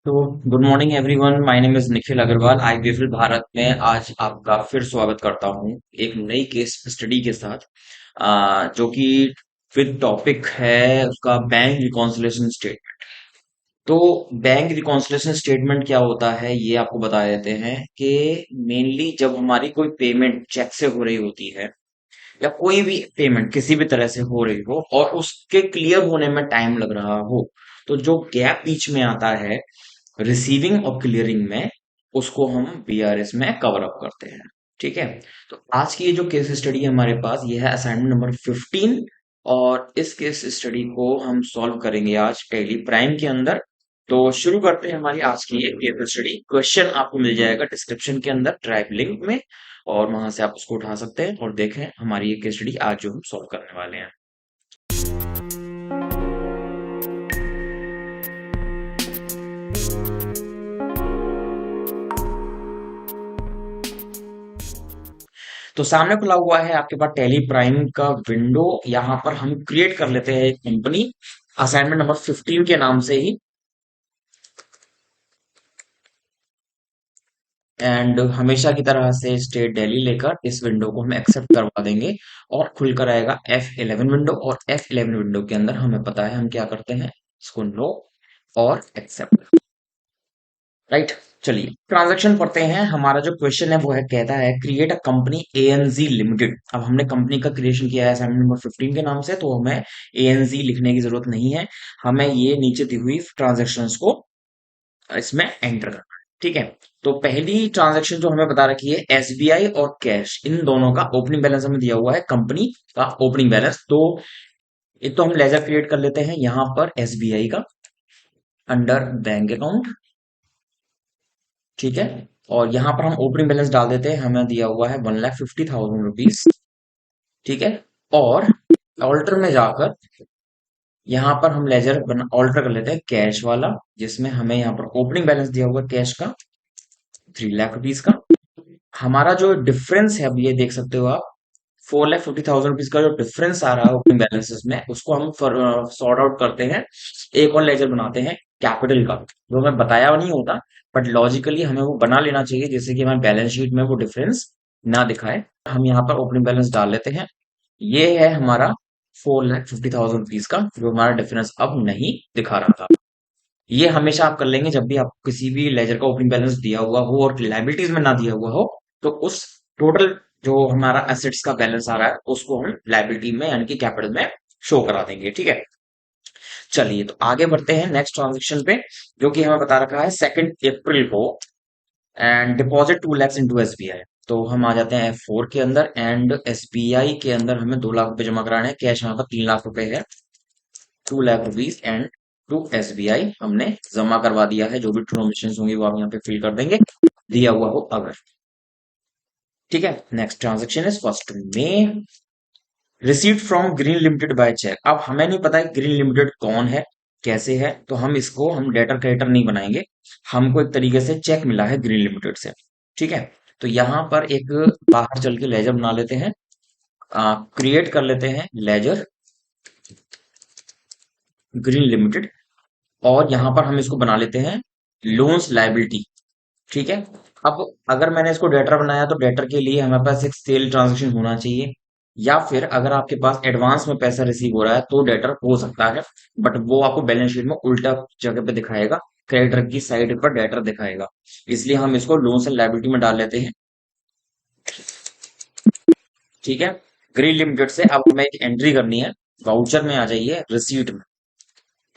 तो good morning everyone, my name is Nikhil Agrawal. IBFL Bharat में आज आपका फिर स्वागत करता हूं एक नई केस स्टडी के साथ, जो कि विद टॉपिक है उसका बैंक रिकॉन्सिलिएशन स्टेटमेंट। तो बैंक रिकॉन्सिलिएशन स्टेटमेंट क्या होता है ये आपको बता देते हैं कि मेनली जब हमारी कोई पेमेंट चेक से हो रही होती है या कोई भी पेमेंट किसी भी तरह से हो रही हो और उसके क्लियर होने में टाइम लग रहा हो, तो जो गैप बीच में आता है रिसीविंग और क्लियरिंग में, उसको हम बीआरएस में कवर अप करते हैं। ठीक है। तो आज की ये जो केस स्टडी है हमारे पास, ये है असाइनमेंट नंबर 15। और इस केस स्टडी को हम सॉल्व करेंगे आज टैली प्राइम के अंदर। तो शुरू करते हैं हमारी आज की ये केस स्टडी। क्वेश्चन आपको मिल जाएगा डिस्क्रिप्शन के अंदर ड्राइव लिंक में, और वहां से आप उसको उठा सकते हैं और देखें हमारी ये केस स्टडी आज जो हम सॉल्व करने वाले हैं। तो सामने खुला हुआ है आपके पास टैली प्राइम का विंडो। यहाँ पर हम क्रिएट कर लेते हैं एक कंपनी असाइनमेंट नंबर 15 के नाम से ही, एंड हमेशा की तरह से स्टेट दिल्ली लेकर इस विंडो को हम एक्सेप्ट करवा देंगे और खुलकर आएगा F11 विंडो। और F11 विंडो के अंदर हमें पता है हम क्या करते हैं, इसको नो और एक्सेप्ट। राइट। चलिए ट्रांजैक्शन पढ़ते हैं। हमारा जो क्वेश्चन है वो है, कहता है क्रिएट अ कंपनी एएनजी लिमिटेड। अब हमने कंपनी का क्रिएशन किया है असाइनमेंट नंबर 15 के नाम से, तो हमें एएनजी लिखने की जरूरत नहीं है। हमें ये नीचे दी हुई ट्रांजेक्शन्स को इसमें एंटर करना है। ठीक है। तो पहली ट्रांजैक्शन जो हमें बता रखी है एसबीआई और कैश, इन दोनों का ओपनिंग बैलेंस हमें दिया हुआ है, कंपनी का ओपनिंग बैलेंस। तो एक तो हम लेजर क्रिएट कर लेते हैं यहां पर एसबीआई का अंडर बैंक अकाउंट। ठीक है। और यहाँ पर हम ओपनिंग बैलेंस डाल देते हैं, हमें दिया हुआ है 1,50,000 रुपीज। ठीक है। और ऑल्टर में जाकर यहाँ पर हम लेजर ऑल्टर कर लेते हैं कैश वाला, जिसमें हमें यहाँ पर ओपनिंग बैलेंस दिया हुआ है कैश का 3,00,000 रुपीज का। हमारा जो डिफरेंस है, अब ये देख सकते हो आप, 4,50,000 रुपीज का जो डिफरेंस आ रहा है ओपनिंग बैलेंसेस में, उसको हम सॉर्ट आउट करते हैं। एक और लेजर बनाते हैं कैपिटल का, जो हमें बताया नहीं होता, बट लॉजिकली हमें वो बना लेना चाहिए जिससे कि हमारे बैलेंस शीट में वो डिफरेंस ना दिखाए। हम यहाँ पर ओपनिंग बैलेंस डाल लेते हैं। ये है हमारा 4,50,000 रुपीज का, जो हमारा डिफरेंस अब नहीं दिखा रहा था। ये हमेशा आप कर लेंगे जब भी आपको किसी भी लेजर का ओपनिंग बैलेंस दिया हुआ हो और लाइबिलिटीज में ना दिया हुआ हो, तो उस टोटल जो हमारा एसेट्स का बैलेंस आ रहा है उसको हम लाइबिलिटी में यानी कि कैपिटल में शो करा देंगे। ठीक है। चलिए तो आगे बढ़ते हैं नेक्स्ट ट्रांजेक्शन पे, जो कि हमें बता रखा है 2 अप्रैल को, and deposit 2 lakhs into SBI. तो हम आ जाते हैं F4 के अंदर, एंड एसबीआई के अंदर हमें 2 लाख रुपए जमा कराने हैं। कैश यहाँ पर 3 लाख रुपए है, 2 lakh rupees and to SBI हमने जमा करवा दिया है। जो भी इन्फॉर्मेशन होंगी वो आप यहाँ पे फिल कर देंगे, दिया हुआ हो अगर। ठीक है। Next transaction is 1 May, received from green limited by cheque. अब हमें नहीं पता है ग्रीन लिमिटेड कौन है, कैसे है, तो हम डेटर क्रेडिटर नहीं बनाएंगे। हमको एक तरीके से चेक मिला है ग्रीन लिमिटेड से। ठीक है। तो यहाँ पर एक बाहर चल के लेजर बना लेते हैं, क्रिएट कर लेते हैं लेजर ग्रीन लिमिटेड। और यहाँ पर हम इसको बना लेते हैं लोन्स लाइबिलिटी। ठीक है। अब अगर मैंने इसको डेटर बनाया तो डेटर के लिए हमारे पास एक सेल ट्रांजेक्शन होना चाहिए, या फिर अगर आपके पास एडवांस में पैसा रिसीव हो रहा है तो डेटर हो सकता है, बट वो आपको बैलेंस शीट में उल्टा जगह पे दिखाएगा, क्रेडिटर की साइड पर डेटर दिखाएगा। इसलिए हम इसको लोन्स एंड लाइबिलिटी में डाल लेते हैं। ठीक है। ग्रीन लिमिटेड से अब हमें एक एंट्री करनी है, वाउचर में आ जाइए रिसीट में।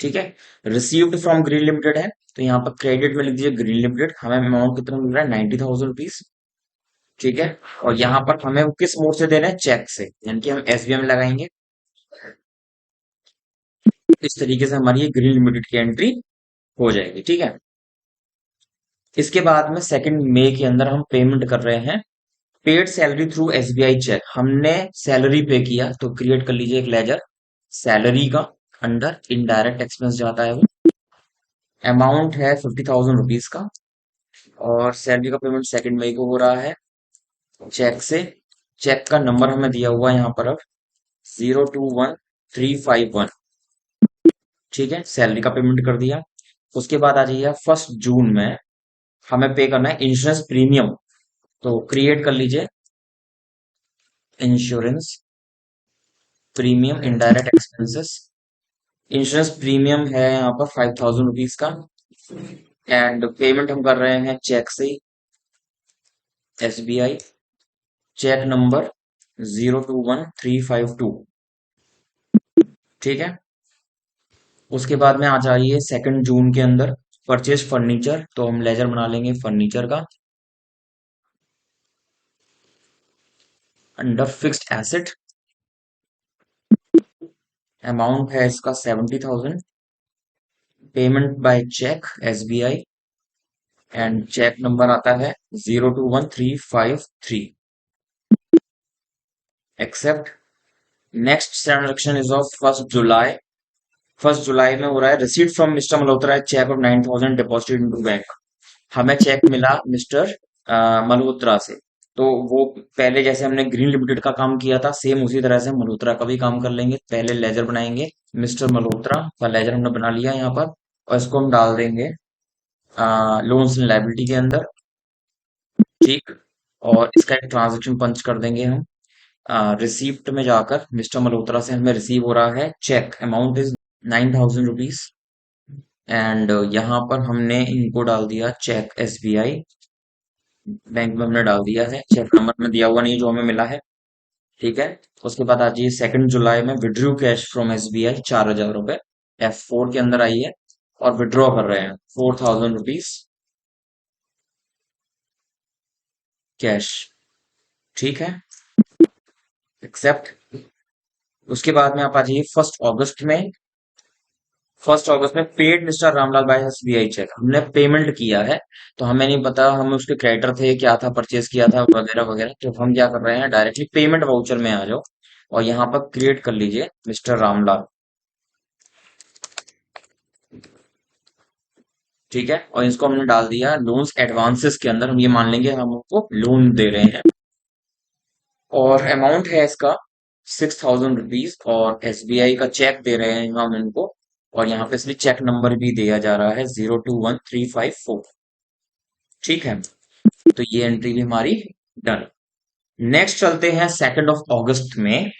ठीक है। रिसीव्ड फ्रॉम ग्रीन लिमिटेड है, तो यहाँ पर क्रेडिट में लिख दीजिए ग्रीन लिमिटेड। हमें अमाउंट कितना मिल रहा है, 90,000 रुपीज। ठीक है। और यहाँ पर हमें वो किस मोड से देना है, चेक से, यानी कि हम एसबीआई में लगाएंगे। इस तरीके से हमारी ये ग्रीन लिमिटेड की एंट्री हो जाएगी। ठीक है। इसके बाद में 2 मई के अंदर हम पेमेंट कर रहे हैं, paid salary through SBI cheque. हमने सैलरी पे किया, तो क्रिएट कर लीजिए एक लेजर सैलरी का, अंडर इनडायरेक्ट एक्सपेंस जाता है वो। अमाउंट है 50,000 रुपीज का, और सैलरी का पेमेंट 2 मई को हो रहा है चेक से। चेक का नंबर हमें दिया हुआ है यहाँ पर अब 021351। ठीक है। सैलरी का पेमेंट कर दिया। उसके बाद आ जाइए 1 जून में हमें पे करना है इंश्योरेंस प्रीमियम। तो क्रिएट कर लीजिए insurance premium indirect expenses. Insurance premium है यहाँ पर 5000 रुपीज का। एंड पेमेंट हम कर रहे हैं चेक से, SBI चेक नंबर 021352। ठीक है। उसके बाद में आ जाइए 2 जून के अंदर परचेज फर्नीचर, तो हम लेजर बना लेंगे फर्नीचर का। अंडर फिक्स्ड एसेट अमाउंट है इसका 70,000। Payment by cheque SBI and cheque number आता है 021353। Accept. Next transaction is of 1 July. 1 जुलाई में हो रहा है receipt from mister Malhotra cheque of 9,000 deposited into bank. हमें चेक मिला मिस्टर मल्होत्रा से। तो वो पहले जैसे हमने ग्रीन लिमिटेड का काम किया था सेम उसी तरह से मल्होत्रा का भी काम कर लेंगे। पहले लेजर बनाएंगे, मिस्टर मल्होत्रा का लेजर हमने बना लिया यहाँ पर, और इसको हम डाल देंगे लोन्स एंड लायबिलिटी के अंदर। ठीक। और इसका एक ट्रांजेक्शन पंच कर देंगे हम। रिसीप्ट में जाकर मिस्टर मल्होत्रा से हमें रिसीव हो रहा है cheque, amount is 9,000 rupees. And यहाँ पर हमने इनको डाल दिया चेक SBI बैंक में हमने डाल दिया है, चेक नंबर में दिया हुआ नहीं जो हमें मिला है। ठीक है। उसके बाद आ जाइए 2 जुलाई में विड्रू कैश फ्रॉम SBI 4,000 रुपए। F4 के अंदर आइए और विड्रॉ कर रहे हैं 4,000 रुपीज कैश। ठीक है। एक्सेप्ट। उसके बाद में आप आ जाइए 1 अगस्त में। 1 अगस्त में paid mister Ramlal by SBI cheque, हमने पेमेंट किया है। तो हमें नहीं पता हमें उसके क्रेडिटर थे क्या था, परचेज किया था वगैरह वगैरह। तो हम क्या कर रहे हैं डायरेक्टली पेमेंट वाउचर में आ जाओ और यहाँ पर क्रिएट कर लीजिए मिस्टर रामलाल। ठीक है। और इसको हमने डाल दिया लोन्स एडवांसेस के अंदर, हम ये मान लेंगे हम उनको लोन दे रहे हैं। और अमाउंट है इसका 6,000 रुपीज और SBI का चेक दे रहे हैं हम इनको। और यहाँ पे इसलिए चेक नंबर भी दिया जा रहा है 021354। ठीक है। तो ये एंट्री भी हमारी डन। नेक्स्ट चलते हैं 2 अगस्त में।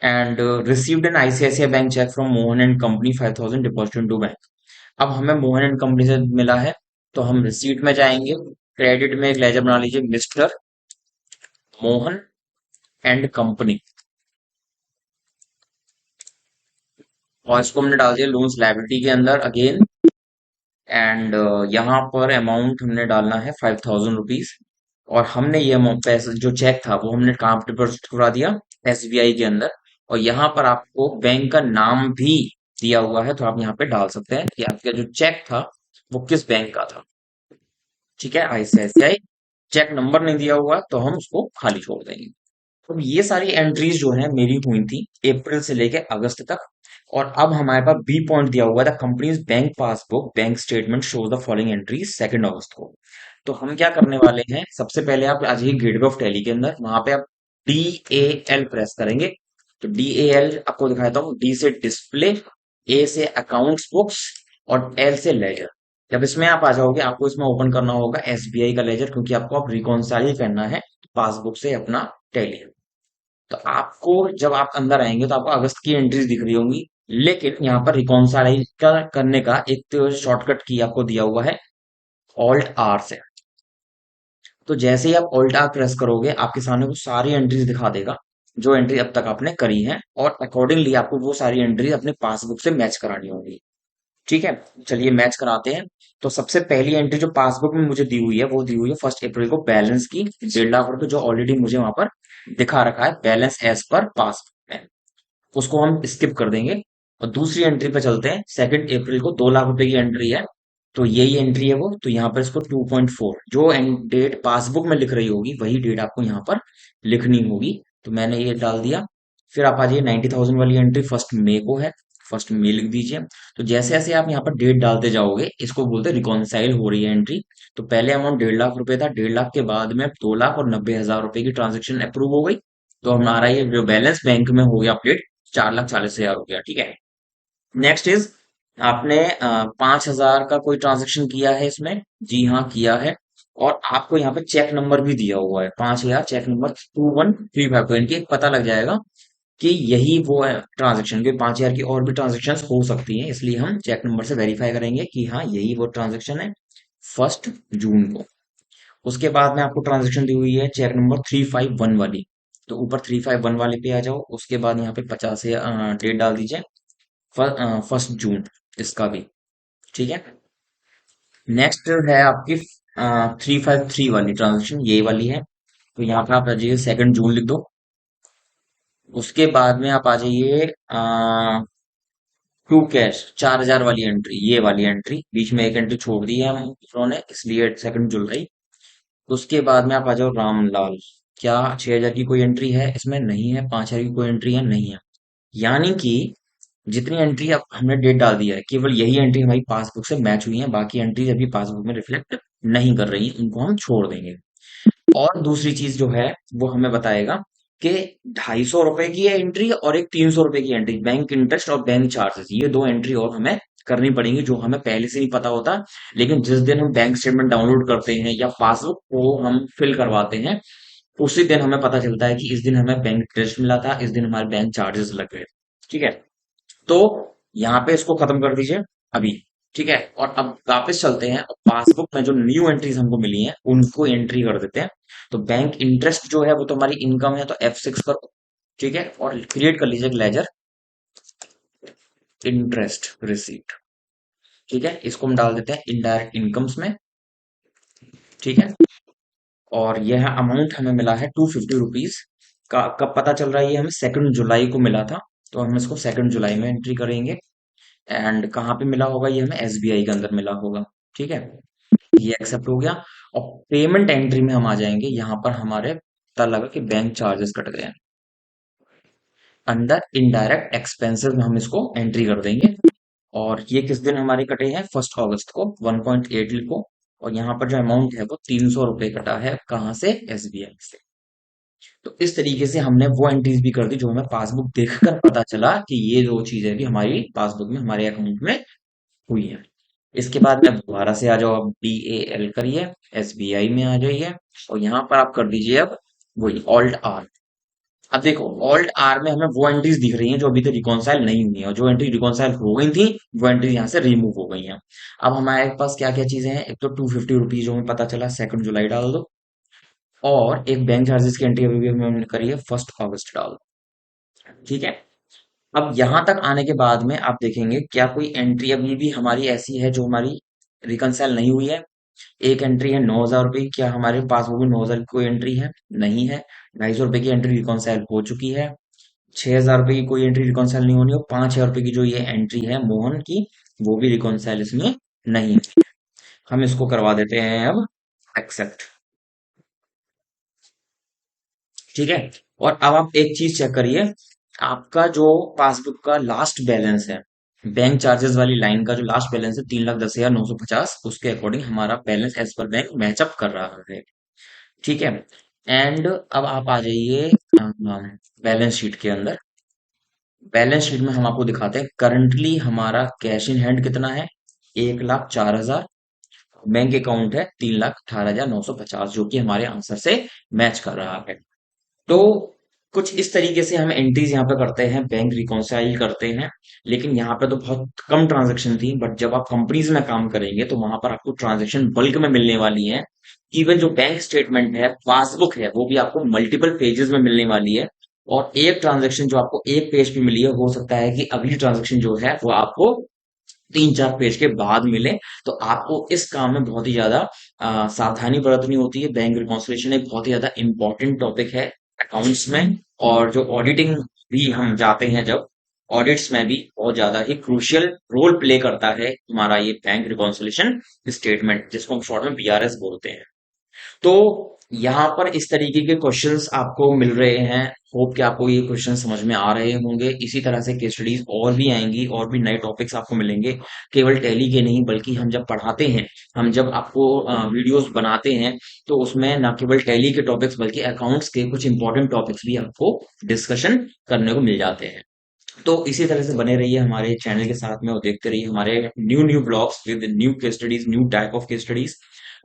And received an ICICI bank cheque from Mohan and company 5,000 deposit into bank. अब हमें मोहन एंड कंपनी से मिला है तो हम रिसीट में जाएंगे। क्रेडिट में एक लेजर बना लीजिए मिस्टर मोहन एंड कंपनी, और इसको हमने डाल दिया लोन्स लायबिलिटी के अंदर अगेन। एंड यहाँ पर अमाउंट हमने डालना है 5,000 रुपीज। और हमने ये अमाउंट पैसा जो चेक था वो हमने कहाँ डिपॉजिट करा दिया SBI के अंदर। और यहाँ पर आपको बैंक का नाम भी दिया हुआ है तो आप यहाँ पे डाल सकते हैं कि आपका जो चेक था वो किस बैंक का था। ठीक है। ICICI। चेक नंबर नहीं दिया हुआ तो हम उसको खाली छोड़ देंगे। तो ये सारी एंट्रीज जो है मेरी हुई थी अप्रैल से लेके अगस्त तक। और अब हमारे पास बी पॉइंट दिया हुआ था companies bank passbook bank statement shows the following entries 2 अगस्त को। तो हम क्या करने वाले हैं, सबसे पहले आप आ जाइए गेटवे ऑफ टैली के अंदर, वहां पे आप DAL प्रेस करेंगे। तो DAL आपको दिखाता हूँ, D से डिस्प्ले, A से अकाउंट्स बुक्स और L से लेजर। जब इसमें आप आ जाओगे आपको इसमें ओपन करना होगा SBI का लेजर, क्योंकि आपको आप रिकॉन्साइल करना है पासबुक से अपना टैली। तो आपको जब आप अंदर आएंगे तो आपको अगस्त की एंट्रीज दिख रही होंगी, लेकिन यहाँ पर रिकॉन्साइल करने का एक शॉर्टकट की आपको दिया हुआ है Alt+R से। तो जैसे ही आप Alt+R प्रेस करोगे आपके सामने वो सारी एंट्रीज दिखा देगा जो एंट्री अब तक आपने करी है, और अकॉर्डिंगली आपको वो सारी एंट्रीज अपने पासबुक से मैच करानी होगी। ठीक है। चलिए मैच कराते हैं। तो सबसे पहली एंट्री जो पासबुक में मुझे दी हुई है वो दी हुई है 1 अप्रैल को बैलेंस की 1.5 लाख रुपए, जो ऑलरेडी मुझे वहां पर दिखा रखा है बैलेंस एज पर पासबुक में, उसको हम स्किप कर देंगे। और दूसरी एंट्री पे चलते हैं। 2 अप्रैल को 2 लाख रुपए की एंट्री है, तो यही एंट्री है वो। तो यहाँ पर इसको 2.4 जो एंड डेट पासबुक में लिख रही होगी वही डेट आपको यहाँ पर लिखनी होगी। तो मैंने ये डाल दिया। फिर आप आ जाइए 90,000 वाली एंट्री 1 मई को है, 1 मई लिख दीजिए। तो जैसे जैसे आप यहाँ पर डेट डालते जाओगे इसको बोलते हैं रिकॉन्साइल हो रही है एंट्री। तो पहले अमाउंट 1.5 लाख रुपए था, 1.5 लाख के बाद में 2,90,000 रुपए की ट्रांजेक्शन अप्रूव हो गई। तो हमारा ये जो बैलेंस बैंक में हो गया अपडेट 4,40,000 हो गया। ठीक है। नेक्स्ट इज आपने 5,000 का कोई ट्रांजेक्शन किया है इसमें? जी हाँ, किया है। और आपको यहाँ पे चेक नंबर भी दिया हुआ है, 5,000 चेक नंबर 2135। तो इनकी एक पता लग जाएगा कि यही वो है ट्रांजेक्शन, के 5,000 की और भी ट्रांजेक्शन हो सकती हैं, इसलिए हम चेक नंबर से वेरीफाई करेंगे कि हाँ यही वो ट्रांजेक्शन है 1 जून को। उसके बाद में आपको ट्रांजेक्शन दी हुई है चेक नंबर 351 वाली, तो ऊपर 351 वाले पे आ जाओ। उसके बाद यहाँ पे 50 या डेट डाल दीजिए, 1 जून इसका भी। ठीक है। नेक्स्ट है आपकी 353 वाली ट्रांजेक्शन, ये वाली है। तो यहाँ पे आप आ जाइए 2 जून लिख दो। उसके बाद में आप आ जाइए टू कैश 4,000 वाली एंट्री, ये वाली एंट्री बीच में एक एंट्री छोड़ दी है हम दूसरों ने, इसलिए 2 जुलाई। उसके बाद में आप आ जाओ रामलाल। क्या 6,000 की कोई एंट्री है इसमें? नहीं है। 5,000 की कोई एंट्री है? नहीं है। यानी कि जितनी एंट्री अब हमने डेट डाल दिया है, केवल यही एंट्री हमारी पासबुक से मैच हुई है, बाकी एंट्री अभी पासबुक में रिफ्लेक्ट नहीं कर रही है, उनको हम छोड़ देंगे। और दूसरी चीज जो है वो हमें बताएगा कि 250 रुपए की है एंट्री और एक 300 रुपए की एंट्री, बैंक इंटरेस्ट और बैंक चार्जेस, ये दो एंट्री और हमें करनी पड़ेंगी, जो हमें पहले से नहीं पता होता। लेकिन जिस दिन हम बैंक स्टेटमेंट डाउनलोड करते हैं या पासबुक को हम फिल करवाते हैं, उसी दिन हमें पता चलता है कि इस दिन हमें बैंक इंटरेस्ट मिला था, इस दिन हमारे बैंक चार्जेस लग गए। ठीक है। तो यहाँ पे इसको खत्म कर दीजिए अभी। ठीक है। और अब वापस चलते हैं और पासबुक में जो न्यू एंट्रीज हमको मिली हैं उनको एंट्री कर देते हैं। तो बैंक इंटरेस्ट जो है वो तो हमारी इनकम है, तो F6 करो। ठीक है। और क्रिएट कर लीजिए लेजर इंटरेस्ट रिसीट। ठीक है। इसको हम डाल देते हैं इनडायरेक्ट इनकम्स में। ठीक है। और यह अमाउंट हमें मिला है 250 रुपीज का। कब पता चल रहा है? ये हमें 2 जुलाई को मिला था, तो हम इसको 2 जुलाई में एंट्री करेंगे। एंड कहाँ पे मिला होगा? ये हमें SBI के अंदर मिला होगा। ठीक है। ये एक्सेप्ट हो गया। और पेमेंट एंट्री में हम आ जाएंगे, यहाँ पर हमारे पता लगा कि बैंक चार्जेस कट गए हैं। अंडर इनडायरेक्ट एक्सपेंसेस में हम इसको एंट्री कर देंगे। और ये किस दिन हमारे कटे हैं? 1 अगस्त को 1.8 लिखो। और यहाँ पर जो अमाउंट है वो 300 रुपए कटा है, कहाँ से? SBI से। तो इस तरीके से हमने वो एंट्रीज भी कर दी जो हमें पासबुक देखकर पता चला कि ये दो चीजें भी हमारी पासबुक में हमारे अकाउंट में हुई है। इसके बाद में दोबारा से आ जाओ, अब DAL करिए, SBI में आ जाइए। और यहाँ पर आप कर दीजिए अब वही Alt R। अब देखो Alt R में हमें वो एंट्रीज दिख रही हैं जो अभी तक रिकॉन्साइल नहीं हुई है, और जो एंट्री रिकॉन्साइल हो गई थी वो एंट्री यहाँ से रिमूव हो गई हैं। अब हमारे पास क्या क्या चीजें हैं? एक तो 250 रुपीज जो हमें पता चला 2 जुलाई डाल दो। और एक बैंक चार्जेस की एंट्री अभी भी हमने करी है 1 अगस्त डाल दो। ठीक है। अब यहां तक आने के बाद में आप देखेंगे क्या कोई एंट्री अभी भी हमारी ऐसी है जो हमारी रिकंसाइल नहीं हुई है? एक एंट्री है 9,000 रुपए की, क्या हमारे पास वो भी 9,000 की कोई एंट्री है? नहीं है। 250 रुपए की एंट्री रिकॉन्साइल हो चुकी है। 6,000 रुपए की कोई एंट्री रिकॉन्साइल नहीं होनी, और 5,000 रुपए की जो ये एंट्री है मोहन की, वो भी रिकॉन्साइल इसमें नहीं है। हम इसको करवा देते हैं अब एक्सेप्ट। ठीक है। और अब आप एक चीज चेक करिए, आपका जो पासबुक का लास्ट बैलेंस है, बैंक चार्जेस वाली लाइन का जो लास्ट बैलेंस है 3,10,950, उसके अकॉर्डिंग हमारा बैलेंस एज पर बैंक मैचअप कर रहा है। ठीक है। एंड अब आप आ जाइए बैलेंस शीट के अंदर। बैलेंस शीट में हम आपको दिखाते हैं करंटली हमारा कैश इन हैंड कितना है? 1,04,000। बैंक अकाउंट है 3,18,950, जो कि हमारे आंसर से मैच कर रहा है। तो कुछ इस तरीके से हम एंट्रीज यहाँ पे करते हैं, बैंक रिकॉन्साइल करते हैं। लेकिन यहाँ पे तो बहुत कम ट्रांजैक्शन थी, बट जब आप कंपनीज में काम करेंगे तो वहां पर आपको ट्रांजैक्शन बल्क में मिलने वाली है। इवन जो बैंक स्टेटमेंट है, पासबुक है, वो भी आपको मल्टीपल पेजेस में मिलने वाली है। और एक ट्रांजैक्शन जो आपको एक पेज पे मिली है, हो सकता है कि अगली ट्रांजैक्शन जो है वो आपको 3-4 पेज के बाद मिले। तो आपको इस काम में बहुत ही ज्यादा सावधानी बरतनी होती है। बैंक रिकॉन्सिलिएशन एक बहुत ही ज्यादा इंपॉर्टेंट टॉपिक है अकाउंट्स में। और जो ऑडिटिंग भी हम जाते हैं, जब ऑडिट्स में भी बहुत ज्यादा ही क्रूशियल रोल प्ले करता है हमारा ये बैंक रिकॉन्सिलिएशन स्टेटमेंट, जिसको हम शॉर्ट में BRS बोलते हैं। तो यहाँ पर इस तरीके के क्वेश्चंस आपको मिल रहे हैं। होप कि आपको ये क्वेश्चन समझ में आ रहे होंगे। इसी तरह से केस स्टडीज और भी आएंगी, और भी नए टॉपिक्स आपको मिलेंगे, केवल टैली के नहीं, बल्कि हम जब पढ़ाते हैं, हम जब आपको वीडियोस बनाते हैं, तो उसमें न केवल टैली के टॉपिक्स बल्कि अकाउंट्स के कुछ इंपॉर्टेंट टॉपिक्स भी आपको डिस्कशन करने को मिल जाते हैं। तो इसी तरह से बने रहिए हमारे चैनल के साथ में और देखते रहिए हमारे new new blogs with new case studies, new type of case studies.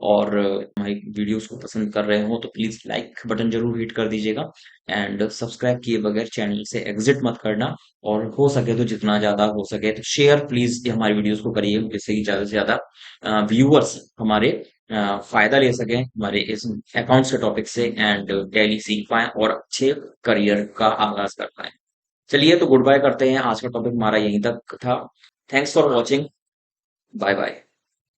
और हमारी वीडियोस को पसंद कर रहे हो तो प्लीज लाइक बटन जरूर हिट कर दीजिएगा। एंड सब्सक्राइब किए बगैर चैनल से एग्जिट मत करना। और हो सके तो जितना ज्यादा हो सके तो शेयर प्लीज हमारी वीडियोस को करिए, जिससे कि ज्यादा से ज्यादा व्यूअर्स हमारे फायदा ले सकें हमारे इस अकाउंट्स के टॉपिक से, एंड टैली सीख पाएं और अच्छे करियर का आगाज कर पाएं। चलिए तो गुड बाय करते हैं, आज का टॉपिक हमारा यहीं तक था। Thanks for watching. Bye bye.